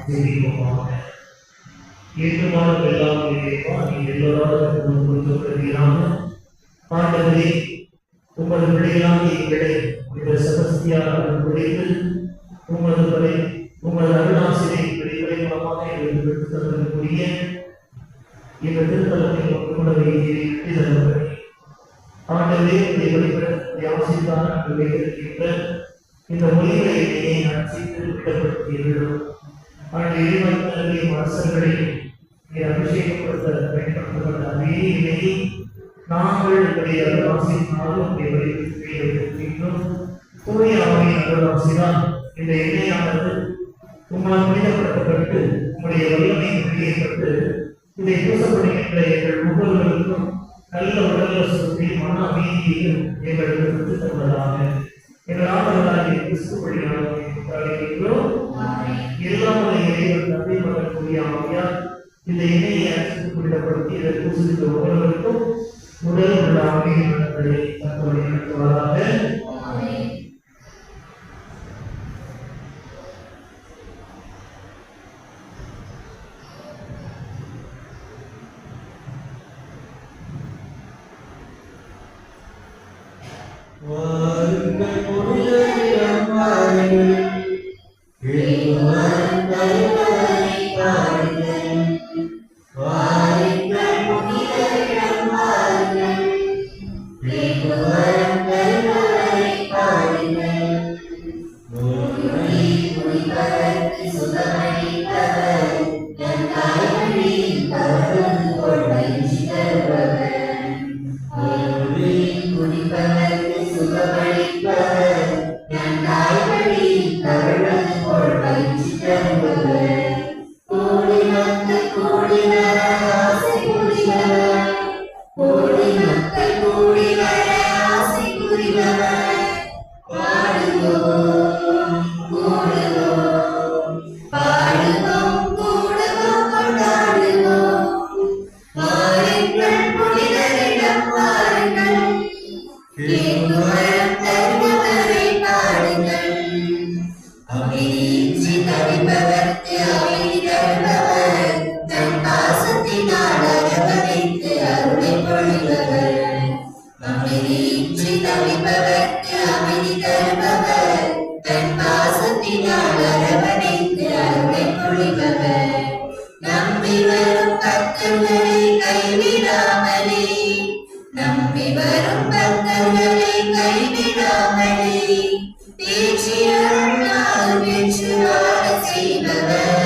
ஜெபிப்போமாக. ஏற்றுமாறு எல்லாம் இறைவா, நீ எல்லோராலும் கொடுக்கப்படுகிறாங்க. ஆண்டவரே, உமது பிள்ளைகளாக எங்களை இந்த செபஸ்தியார் குறித்து உமது அருளாசிரை விரைவாக எங்களுக்கு பெற்றுத்தரக்கூடிய இந்த திருத்தலத்தை உணவை ஆண்டவரே, இதை வெளிப்பட ஆசிரியரான வைத்திருக்கின்ற இந்த மொழிகளை அச்சித்து விடப்படுத்தீர்கள். ஆண்டு இறைவன் அரசர்களையும் அபிஷேகப்படுத்த பயன்படுத்தப்பட்ட அதே இணையை நாங்கள் உடைய அருளாசினாலும் வைத்திருக்கின்றோம். தூய ஆவியின் அருளாசினால் இந்த இணையானது உங்களால் புனிதப்படுத்தப்பட்டு உங்களுடைய வல்லமை வெளியேற்பட்டு இதை பூசப்படுகின்ற எங்கள் ஒவ்வொருவருக்கும் நல்ல உடல் சுத்தி மன அமைதியையும் எங்களுக்கு பெற்றுத் தருவதாக எங்கள் ஆண்டவராகிய கிறிஸ்து வழியாக எல்லாமே இறைவன் தந்தை மகன் கூடிய ஆவியார் இந்த இணையை அச்சிட்டு புனிதப்படுத்தி இதை பூசித்த ஒவ்வொருவருக்கும் முதல் உள்ள ஆவியின் நலன்களை தற்போது நடத்துவதாக. செய்பவர்